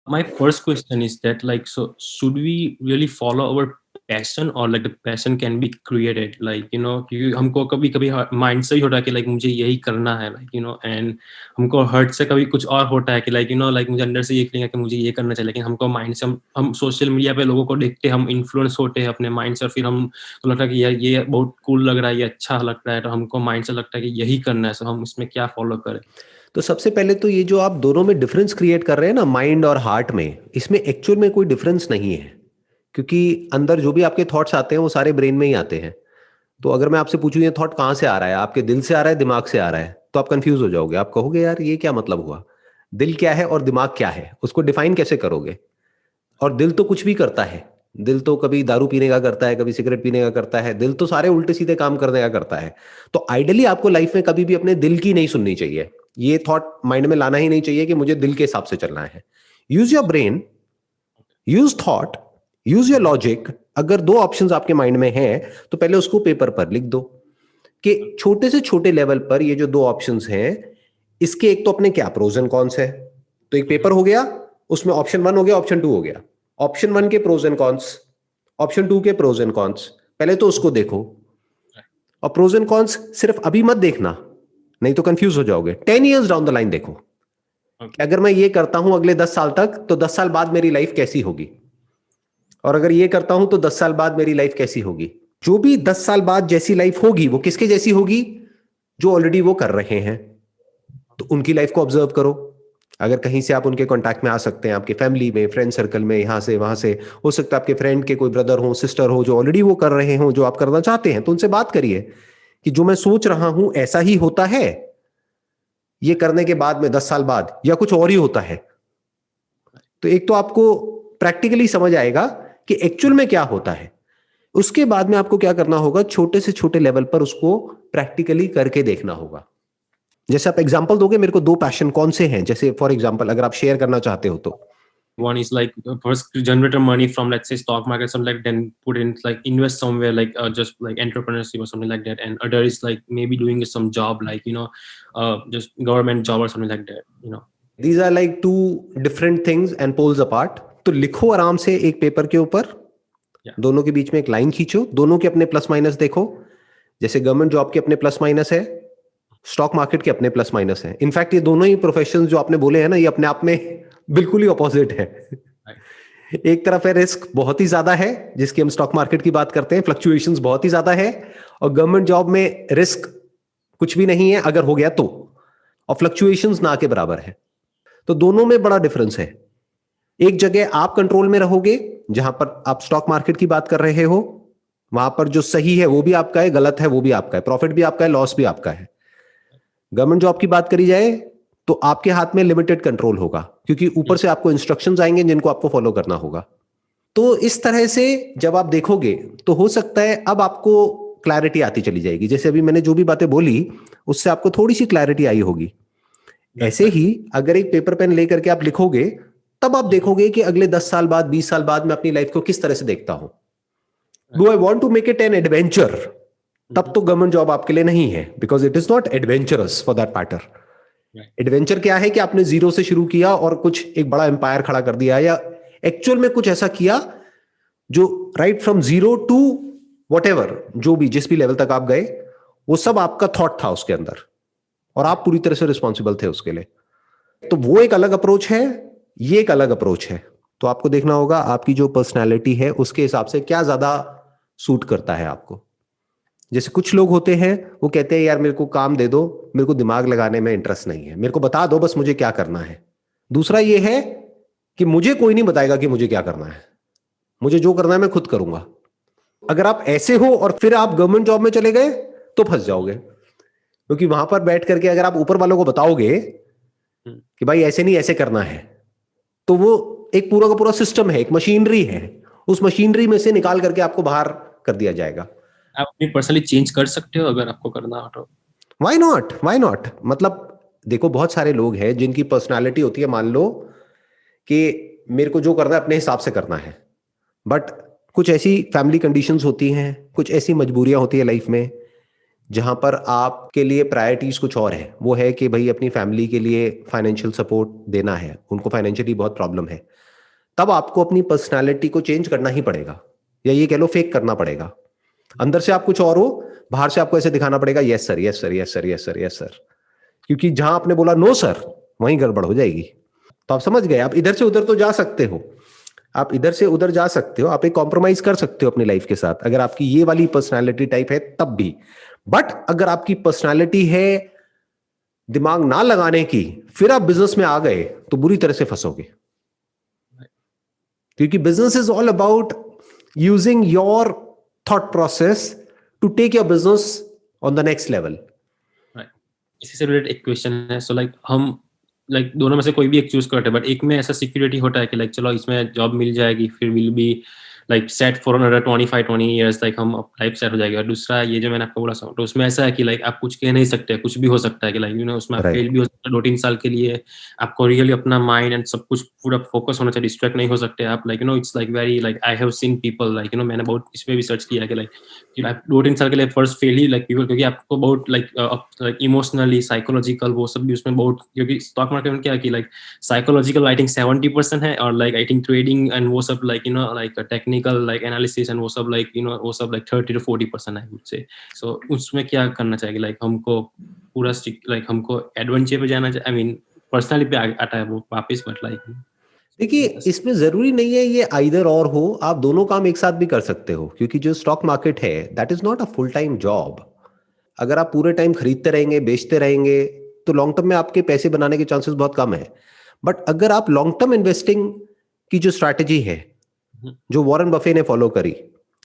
My first question is that like, so should we really follow our passion or like the passion can be created, like you know, क्योंकि हमको कभी कभी mind से ही होता है कि लाइक मुझे यही करना है, लाइक यू नो, एंड हमको हर्ट से कभी कुछ और होता है कि लाइक यू नो, लाइक मुझे अंदर से ये फीलिंग है कि मुझे ये करना चाहिए, लेकिन हमको माइंड से हम सोशल मीडिया पे लोगों को देखते, हम इन्फ्लुएंस होते हैं अपने माइंड से, और फिर हम तो लगता है कि यार ये बहुत कूल लग रहा है, ये अच्छा लगता है, तो हमको माइंड से लगता है कि यही करना है, सो हम इसमें क्या फॉलो करें। तो सबसे पहले तो ये जो आप दोनों में डिफरेंस क्रिएट कर रहे हैं ना, माइंड और हार्ट में, इसमें एक्चुअल में कोई डिफरेंस नहीं है, क्योंकि अंदर जो भी आपके थॉट्स आते हैं वो सारे ब्रेन में ही आते हैं। तो अगर मैं आपसे पूछूं ये थॉट कहाँ से आ रहा है, आपके दिल से आ रहा है, दिमाग से आ रहा है, तो आप कंफ्यूज हो जाओगे, आप कहोगे यार ये क्या मतलब हुआ, दिल क्या है और दिमाग क्या है, उसको डिफाइन कैसे करोगे। और दिल तो कुछ भी करता है, दिल तो कभी दारू पीने का करता है, कभी सिगरेट पीने का करता है, दिल तो सारे उल्टे सीधे काम करने का करता है। तो आइडियली आपको लाइफ में कभी भी अपने दिल की नहीं सुननी चाहिए, ये थॉट माइंड में लाना ही नहीं चाहिए कि मुझे दिल के हिसाब से चलना है। Use your brain, use thought, use your logic. अगर दो ऑप्शंस आपके माइंड में हैं तो पहले उसको पेपर पर लिख दो कि छोटे से छोटे लेवल पर ये जो दो ऑप्शंस हैं, इसके एक तो अपने क्या प्रोज एंड कॉन्स है। तो एक पेपर हो गया, उसमें ऑप्शन 1 हो गया, ऑप्शन 2 हो गया। ऑप्शन 1 के प्रोज एंड कॉन्स, ऑप्शन 2 के प्रोज एंड कॉन्स, पहले तो उसको देखो। और प्रोज एंड कॉन्स सिर्फ अभी मत देखना, नहीं तो कंफ्यूज हो जाओगे। 10 ईयर्स डाउन द लाइन देखो कि अगर मैं ये करता हूं अगले 10 साल तक, तो 10 साल बाद मेरी लाइफ कैसी होगी, और अगर ये करता हूं तो 10 साल बाद मेरी लाइफ कैसी होगी। जो भी 10 साल बाद जैसी लाइफ होगी वो किसके जैसी होगी, जो ऑलरेडी वो कर रहे हैं। तो उनकी लाइफ को ऑब्जर्व करो। अगर कहीं से आप उनके कांटेक्ट में आ सकते हैं, आपके फैमिली में, फ्रेंड सर्कल में, यहां से वहां से, हो सकता है आपके फ्रेंड के कोई ब्रदर हो, सिस्टर हो, जो ऑलरेडी वो कर रहे हो जो आप करना चाहते हैं, तो उनसे बात करिए कि जो मैं सोच रहा हूं ऐसा ही होता है ये करने के बाद में 10 साल बाद, या कुछ और ही होता है। तो एक तो आपको प्रैक्टिकली समझ आएगा कि एक्चुअल में क्या होता है। उसके बाद में आपको क्या करना होगा, छोटे से छोटे लेवल पर उसको प्रैक्टिकली करके देखना होगा। जैसे आप एग्जांपल दोगे मेरे को, दो पैशन कौन से हैं, जैसे फॉर एग्जांपल अगर आप शेयर करना चाहते हो तो। One is like first generate money from, let's say, stock market, something like, then put in like invest somewhere, like just like entrepreneurship or something like that, and other is like maybe doing some job, like you know, just government job or something like that, you know. These are like two different things and poles apart. तो लिखो आराम से एक paper के ऊपर, दोनों के बीच में एक लाइन खींचो, दोनों के अपने प्लस माइनस देखो। जैसे गवर्नमेंट जॉब के अपने प्लस माइनस है, स्टॉक मार्केट के अपने प्लस माइनस है। इनफैक्ट ये दोनों ही प्रोफेशन जो आपने बोले हैं ना, ये अपने आप में बिल्कुल ही ऑपोजिट है। एक तरफ है रिस्क बहुत ही ज्यादा है, जिसकी हम स्टॉक मार्केट की बात करते हैं, फ्लक्चुएशंस बहुत ही ज्यादा है। और गवर्नमेंट जॉब में रिस्क कुछ भी नहीं है अगर हो गया तो, और फ्लक्चुएशंस ना के बराबर है। तो दोनों में बड़ा डिफरेंस है। एक जगह आप कंट्रोल में रहोगे, जहां पर आप स्टॉक मार्केट की बात कर रहे हो, वहां पर जो सही है वो भी आपका है, गलत है वो भी आपका है, प्रॉफिट भी आपका है, लॉस भी आपका है। गवर्नमेंट जॉब की बात करी जाए तो आपके हाथ में लिमिटेड कंट्रोल होगा, क्योंकि ऊपर से आपको इंस्ट्रक्शंस आएंगे जिनको आपको फॉलो करना होगा। तो इस तरह से जब आप देखोगे तो हो सकता है अब आपको क्लैरिटी आती चली जाएगी। जैसे अभी मैंने जो भी बातें बोली उससे आपको थोड़ी सी क्लैरिटी आई होगी। ऐसे ही अगर एक पेपर पेन लेकर के आप लिखोगे, तब आप देखोगे कि अगले 10 साल बाद, 20 साल बाद मैं अपनी लाइफ को किस तरह से देखता हूं। Do I want to make it an adventure, तब तो गवर्नमेंट जॉब आपके लिए नहीं है, because it is not adventurous for that matter. Adventure क्या है कि आपने जीरो से शुरू किया और कुछ एक बड़ा एम्पायर खड़ा कर दिया, या एक्चुअल में कुछ ऐसा किया जो right from zero to whatever, जो भी जिस भी लेवल तक आप गए, वो सब आपका थॉट था उसके अंदर, और आप पूरी तरह से रिस्पॉन्सिबल थे उसके लिए। तो वो एक अलग अप्रोच है, ये एक अलग अप्रोच है। तो आपको देखना होगा आपकी जो पर्सनैलिटी है उसके हिसाब से क्या ज्यादा सूट करता है आपको। जैसे कुछ लोग होते हैं वो कहते हैं यार मेरे को काम दे दो, मेरे को दिमाग लगाने में इंटरेस्ट नहीं है, मेरे को बता दो बस मुझे क्या करना है। दूसरा ये है कि मुझे कोई नहीं बताएगा कि मुझे क्या करना है, मुझे जो करना है मैं खुद करूंगा। अगर आप ऐसे हो और फिर आप गवर्नमेंट जॉब में चले गए तो फंस जाओगे, क्योंकि वहां पर बैठ करके अगर आप ऊपर वालों को बताओगे कि भाई ऐसे नहीं ऐसे करना है, तो वो एक पूरा का पूरा सिस्टम है, एक मशीनरी है, उस मशीनरी में से निकाल करके आपको बाहर कर दिया जाएगा। आप अपनी पर्सनली चेंज कर सकते हो अगर आपको करना हो तो। Why not, why not. मतलब देखो बहुत सारे लोग हैं जिनकी पर्सनालिटी होती है, मान लो कि मेरे को जो करना है अपने हिसाब से करना है, बट कुछ ऐसी फैमिली कंडीशंस होती हैं, कुछ ऐसी मजबूरियां होती है लाइफ में जहां पर आपके लिए प्रायोरिटीज कुछ और है, वो है कि भाई अपनी फैमिली के लिए फाइनेंशियल सपोर्ट देना है, उनको फाइनेंशियली बहुत प्रॉब्लम है, तब आपको अपनी पर्सनालिटी को चेंज करना ही पड़ेगा, या ये कह लो फेक करना पड़ेगा। अंदर से आप कुछ और हो, बाहर से आपको ऐसे दिखाना पड़ेगा yes sir yes sir yes sir yes sir yes sir, क्योंकि जहां आपने बोला नो सर वहीं गड़बड़ हो जाएगी। तो आप समझ गए, आप इधर से उधर तो जा सकते हो, आप इधर से उधर जा सकते हो, आप एक कॉम्प्रोमाइज कर सकते हो अपनी लाइफ के साथ अगर आपकी ये वाली पर्सनालिटी टाइप है तब भी। बट अगर आपकी पर्सनालिटी है दिमाग ना लगाने की, फिर आप बिजनेस में आ गए तो बुरी तरह से फंसोगे, क्योंकि business is all about using your thought process to take your business on the next level. इसी से रिलेटेड एक क्वेश्चन है, सो लाइक हम लाइक दोनों में से कोई भी एक चूज करते हैं, बट एक में ऐसा सिक्योरिटी होता है कि लाइक चलो इसमें जॉब मिल जाएगी, फिर will be like set for another 25-20 years, like हम लाइफ सेट हो जाएगी। और दूसरा ये जो मैंने आपको बोला तो उसमें ऐसा है कि लाइक आप कुछ कह नहीं सकते, कुछ भी हो सकता है कि लाइक उसमें आप फेल भी हो सकता है 2-3 साल के लिए। आपको रियली अपना माइंड एंड सब कुछ पूरा फोकस होना चाहिए, डिस्ट्रैक्ट नहीं हो सकते आप। Like it's like very like I have seen people like मैंने बहुत इसमें भी सर्च किया कि लाइक 2-3 साल के लिए फर्स्ट फेल ही लाइक पीपल, क्योंकि आपको बहुत लाइक इमोशनली साइकोलॉजिकल वो सब भी उसमें बहुत, क्योंकि स्टॉक मार्केट में क्या है कि लाइक साइकोलॉजिकल आई थिंक 70% है, और like I think trading and वो सब like like technical like analysis and वो सब लाइक वो सब लाइक 30-40% आई वुड से। सो उसमें क्या करना चाहिए, लाइक हमको पूरा लाइक हमको एडवेंचर पे जाना चाहिए, आई मीन पर्सनली पे आता है वो वापस, बट लाइक देखिए इसमें जरूरी नहीं है ये आइदर और हो, आप दोनों काम एक साथ भी कर सकते हो, क्योंकि जो स्टॉक मार्केट है that is not a full time job. अगर आप पूरे टाइम खरीदते रहेंगे बेचते रहेंगे तो लॉन्ग टर्म में आपके पैसे बनाने के चांसेस बहुत कम है। बट अगर आप लॉन्ग टर्म इन्वेस्टिंग की जो स्ट्रैटेजी है जो वॉरेन बफे ने फॉलो करी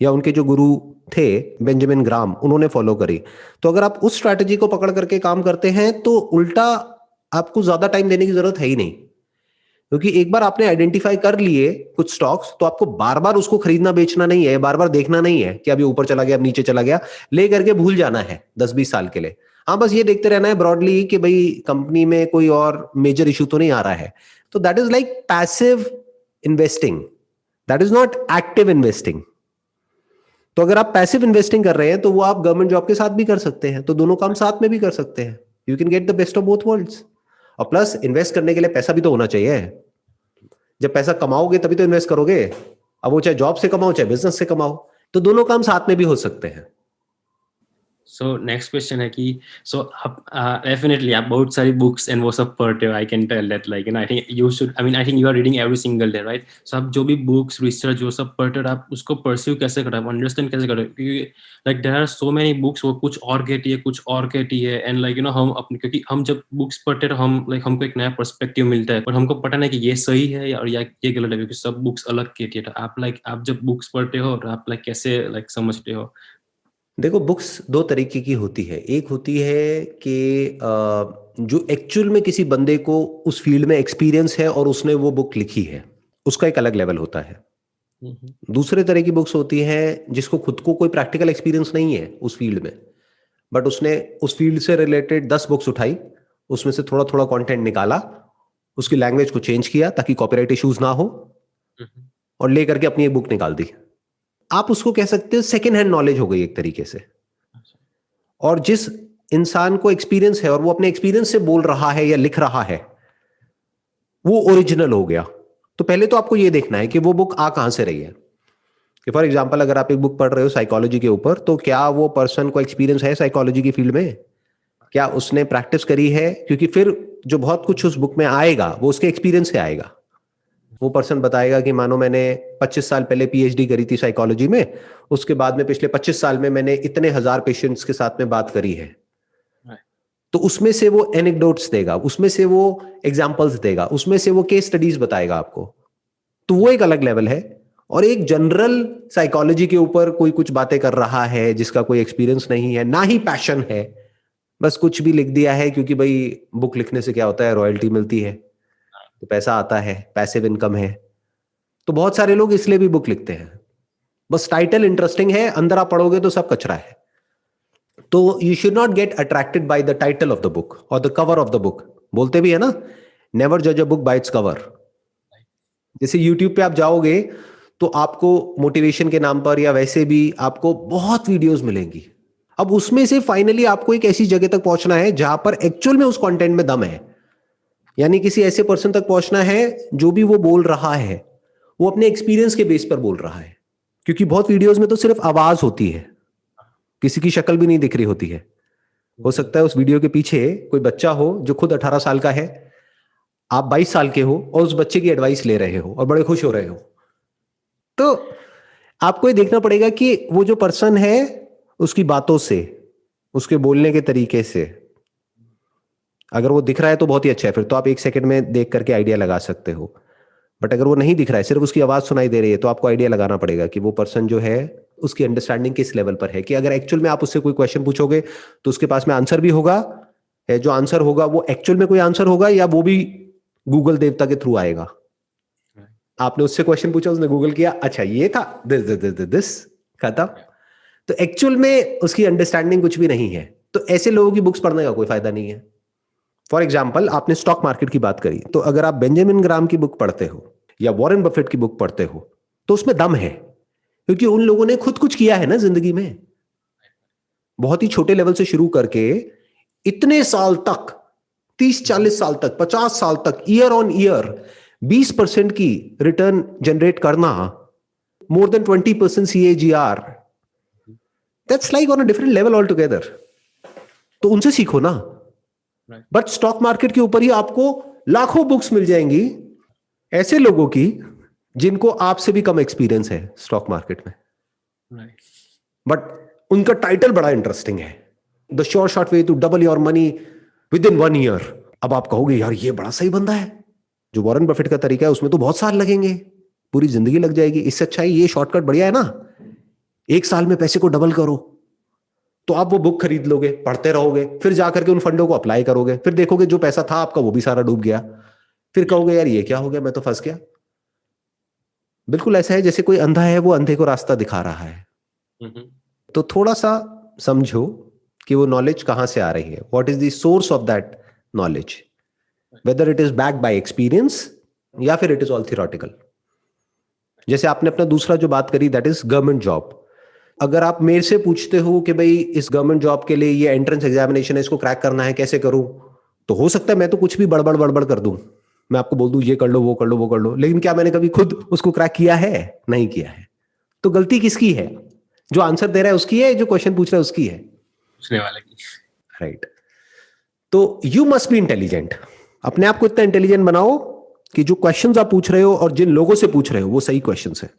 या उनके जो गुरु थे बेंजामिन ग्राम उन्होंने फॉलो करी, तो अगर आप उस स्ट्रैटेजी को पकड़ करके काम करते हैं तो उल्टा आपको ज्यादा टाइम देने की जरूरत है ही नहीं, क्योंकि एक बार आपने आइडेंटिफाई कर लिए कुछ स्टॉक्स तो आपको बार बार उसको खरीदना बेचना नहीं है, बार बार देखना नहीं है कि अभी ऊपर चला गया अब नीचे चला गया, ले करके भूल जाना है 10-20 साल के लिए। हाँ बस ये देखते रहना है ब्रॉडली कि भाई कंपनी में कोई और मेजर इशू तो नहीं आ रहा है, तो that is like passive investing, that is not active investing. तो अगर आप पैसिव इन्वेस्टिंग कर रहे हैं तो वो आप गवर्नमेंट जॉब के साथ भी कर सकते हैं, तो दोनों काम साथ में भी कर सकते हैं, you can get the best of both worlds. और प्लस इन्वेस्ट करने के लिए पैसा भी तो होना चाहिए, जब पैसा कमाओगे तभी तो इन्वेस्ट करोगे, अब वो चाहे जॉब से कमाओ चाहे बिजनेस से कमाओ, तो दोनों काम साथ में भी हो सकते हैं। सो नेक्स्ट क्वेश्चन है कि सो आप डेफिनेटली आप बहुत सारी बुक्स एंड वो सब पढ़ते हो, I can tell that like I think you should, I mean I think you are reading every single day, right? So आप जो भी बुक्स रिसर्च जो सब पढ़ते हो आप उसको परस्यू कैसे करते हो, अंडरस्टैंड कैसे करते हो? क्योंकि like there are so many books, वो कुछ और कहती है कुछ और कहती है, एंड लाइक हम अपने, क्योंकि हम जब बुक्स पढ़ते हैं हम लाइक हमको एक नया पर्सपेक्टिव मिलता है, पर हमको पता नहीं कि ये सही है या ये गलत है, क्योंकि सब बुक्स अलग कहती है। तो आप लाइक आप जब बुक्स पढ़ते हो तो आप लाइक कैसे लाइक समझते हो? देखो बुक्स दो तरीके की होती है, एक होती है कि जो एक्चुअल में किसी बंदे को उस फील्ड में एक्सपीरियंस है और उसने वो बुक लिखी है, उसका एक अलग लेवल होता है। दूसरे तरह की बुक्स होती है जिसको खुद को कोई प्रैक्टिकल एक्सपीरियंस नहीं है उस फील्ड में, बट उसने उस फील्ड से रिलेटेड 10 बुक्स उठाई, उसमें से थोड़ा थोड़ा कंटेंट निकाला, उसकी लैंग्वेज को चेंज किया ताकि कॉपीराइट इश्यूज ना हो, और लेकर के अपनी एक बुक निकाल दी। आप उसको कह सकते हो सेकेंड हैंड नॉलेज हो गई एक तरीके से। और जिस इंसान को एक्सपीरियंस है और वो अपने एक्सपीरियंस से बोल रहा है या लिख रहा है वो ओरिजिनल हो गया। तो पहले तो आपको ये देखना है कि वो बुक आ कहां से रही है। कि फॉर एग्जांपल अगर आप एक बुक पढ़ रहे हो साइकोलॉजी के ऊपर, तो क्या वो पर्सन को एक्सपीरियंस है साइकोलॉजी की फील्ड में, क्या उसने प्रैक्टिस करी है? क्योंकि फिर जो बहुत कुछ उस बुक में आएगा वो उसके एक्सपीरियंस से आएगा। वो पर्सन बताएगा कि मानो मैंने 25 साल पहले पीएचडी करी थी साइकोलॉजी में, उसके बाद में पिछले 25 साल में मैंने इतने हजार पेशेंट्स के साथ में बात करी है, तो उसमें से वो एनेक्डोट्स देगा, उसमें से वो एग्जांपल्स देगा, उसमें से वो केस स्टडीज बताएगा आपको। तो वो एक अलग लेवल है। और एक जनरल साइकोलॉजी के ऊपर कोई कुछ बातें कर रहा है जिसका कोई एक्सपीरियंस नहीं है ना ही पैशन है, बस कुछ भी लिख दिया है क्योंकि भाई बुक लिखने से क्या होता है, रॉयल्टी मिलती है तो पैसा आता है, पैसिव इनकम है, तो बहुत सारे लोग इसलिए भी बुक लिखते हैं। बस टाइटल इंटरेस्टिंग है, अंदर आप पढ़ोगे तो सब कचरा है। तो you should not get attracted by the title of the book और the cover of the book. बोलते भी है ना, नेवर जज a book by its cover. जैसे यूट्यूब पे आप जाओगे तो आपको मोटिवेशन के नाम पर या वैसे भी आपको बहुत वीडियोस मिलेंगी, अब उसमें से फाइनली आपको एक ऐसी जगह तक पहुंचना है जहां पर एक्चुअल में उस कंटेंट में दम है, यानी किसी ऐसे पर्सन तक पहुंचना है जो भी वो बोल रहा है वो अपने एक्सपीरियंस के बेस पर बोल रहा है, क्योंकि बहुत वीडियोस में तो सिर्फ आवाज होती है, किसी की शक्ल भी नहीं दिख रही होती है। हो सकता है उस वीडियो के पीछे कोई बच्चा हो जो खुद 18 साल का है, आप 22 साल के हो और उस बच्चे की एडवाइस ले रहे हो और बड़े खुश हो रहे हो। तो आपको ये देखना पड़ेगा कि वो जो पर्सन है उसकी बातों से, उसके बोलने के तरीके से, अगर वो दिख रहा है तो बहुत ही अच्छा है, फिर तो आप 1 सेकंड में देख करके आइडिया लगा सकते हो। बट अगर वो नहीं दिख रहा है, सिर्फ उसकी आवाज सुनाई दे रही है, तो आपको आइडिया लगाना पड़ेगा कि वो पर्सन जो है उसकी अंडरस्टैंडिंग किस लेवल पर है, कि अगर एक्चुअल में आप उससे कोई क्वेश्चन पूछोगे तो उसके पास में आंसर भी होगा, जो आंसर होगा वो एक्चुअल में कोई आंसर होगा या वो भी गूगल देवता के थ्रू आएगा। आपने उससे क्वेश्चन पूछा, उसने गूगल किया, अच्छा ये था, दिस खत्म। तो एक्चुअल में उसकी अंडरस्टैंडिंग कुछ भी नहीं है। तो ऐसे लोगों की बुक्स पढ़ने का कोई फायदा नहीं है। फॉर एग्जाम्पल, आपने स्टॉक मार्केट की बात करी, तो अगर आप बेंजामिन ग्राम की बुक पढ़ते हो या वॉरेन बफेट की बुक पढ़ते हो तो उसमें दम है, क्योंकि उन लोगों ने खुद कुछ किया है ना जिंदगी में, बहुत ही छोटे लेवल से शुरू करके इतने साल तक, 30-40 साल तक, 50 साल तक, ईयर ऑन ईयर 20% की रिटर्न जनरेट करना, more than 20% CAGR, that's like on a different level all together. तो उनसे सीखो ना। बट स्टॉक मार्केट के ऊपर ही आपको लाखों बुक्स मिल जाएंगी ऐसे लोगों की जिनको आपसे भी कम एक्सपीरियंस है स्टॉक मार्केट में, बट उनका टाइटल बड़ा इंटरेस्टिंग है, the sure short way to double your money within 1 year. अब आप कहोगे यार ये बड़ा सही बंदा है, जो वॉरेन बफेट का तरीका है उसमें तो बहुत साल लगेंगे, पूरी जिंदगी लग जाएगी, इससे अच्छा है ये शॉर्टकट बढ़िया है ना, 1 साल में पैसे को डबल करो। तो आप वो बुक खरीद लोगे, पढ़ते रहोगे, फिर जाकर के उन फंडों को अप्लाई करोगे, फिर देखोगे जो पैसा था आपका वो भी सारा डूब गया, फिर कहोगे यार ये क्या हो गया, मैं तो फंस गया। बिल्कुल ऐसा है जैसे कोई अंधा है, वो अंधे को रास्ता दिखा रहा है। तो थोड़ा सा समझो कि वो नॉलेज कहां से आ रही है, what is the source of that knowledge, whether it is backed by experience या फिर इट इज ऑल थियोरेटिकल। जैसे आपने अपना दूसरा जो बात करी, दैट इज गवर्नमेंट जॉब। अगर आप मेरे से पूछते हो कि भाई इस गवर्नमेंट जॉब के लिए ये एंट्रेंस एग्जामिनेशन है, इसको क्रैक करना है, कैसे करूं, तो हो सकता है मैं तो कुछ भी बड़बड़ कर दूं, मैं आपको बोल दूं ये कर लो, वो कर लो, वो कर लो, लेकिन क्या मैंने कभी खुद उसको क्रैक किया है? नहीं किया है। तो गलती किसकी है? जो आंसर दे रहा है उसकी है, जो क्वेश्चन पूछ रहा है उसकी है? पूछने वाले की। राइट। तो यू मस्ट बी इंटेलिजेंट। अपने आप को इतना इंटेलिजेंट बनाओ कि जो क्वेश्चंस आप पूछ रहे हो और जिन लोगों से पूछ रहे हो वो सही क्वेश्चंस है।